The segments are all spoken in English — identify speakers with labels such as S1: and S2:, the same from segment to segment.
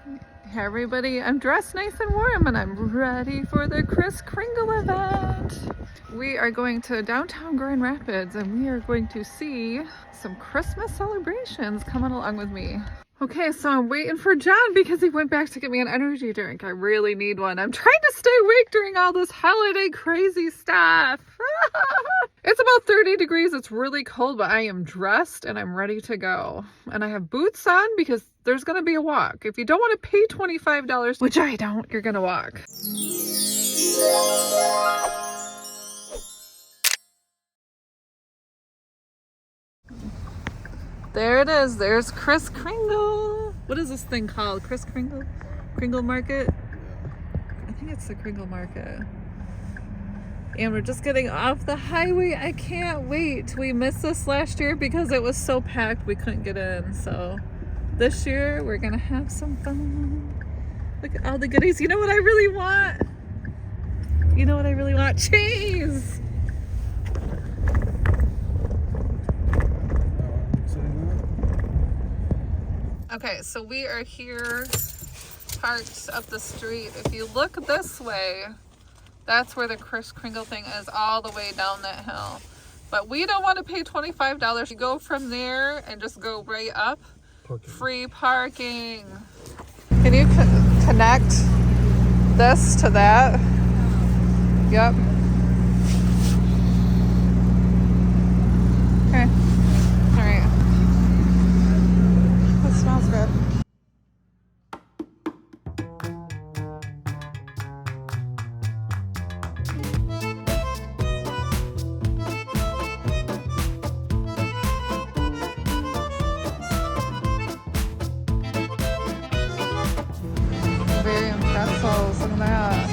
S1: Hey everybody, I'm dressed nice and warm and I'm ready for the Kris Kringle event. We are going to downtown Grand Rapids and we are going to see some Christmas celebrations coming along with me. Okay, so I'm waiting for John because he went back to get me an energy drink. I really need one. I'm trying to stay awake during all this holiday crazy stuff. It's about 30 degrees. It's really cold, but I am dressed and I'm ready to go. And I have boots on because there's going to be a walk. If you don't want to pay $25, which I don't, you're going to walk. There it is. There's Kris Kringle. What is this thing called? Kris Kringle? Kringle Market? I think it's the Kringle Market. And we're just getting off the highway. I can't wait. We missed this last year because it was so packed we couldn't get in. So this year we're gonna have some fun. Look at all the goodies. You know what I really want? You know what I really want? Cheese! Okay, so we are here parked up the street. If you look this way, that's where the Kris Kringle thing is, all the way down that hill. But we don't want to pay $25. You go from there and just go right up. Parking. Free parking. Can you connect this to that? Yep. Okay. All right. That smells good. Pretzels, look at that.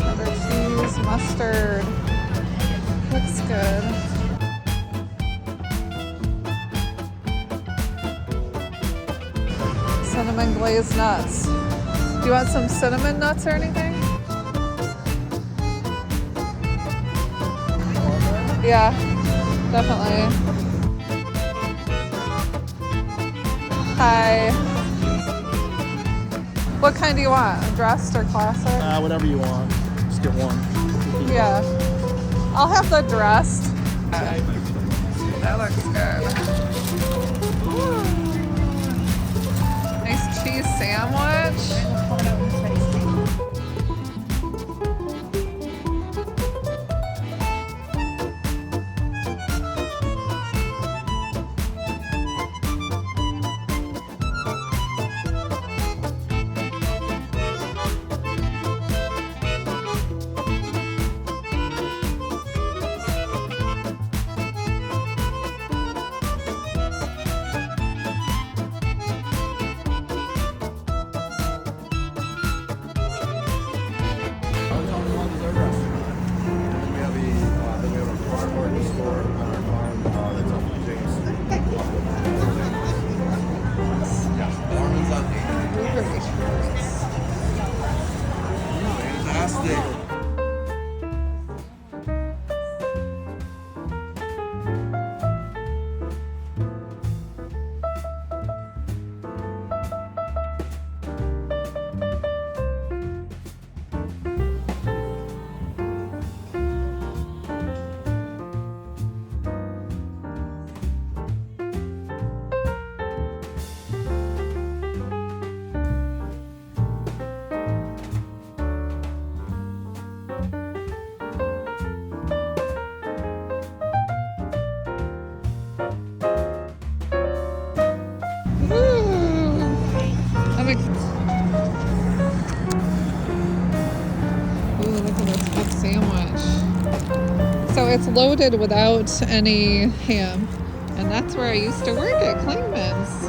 S1: Another cheese, mustard. Looks good. Cinnamon glazed nuts. Do you want some cinnamon nuts or anything? Yeah, definitely. Hi. What kind do you want? Dressed or classic?
S2: Whatever you want. Just get one.
S1: Yeah. I'll have the dressed. That looks good. Ooh. Nice cheese sandwich. So it's loaded without any ham. And that's where I used to work at Klingman's.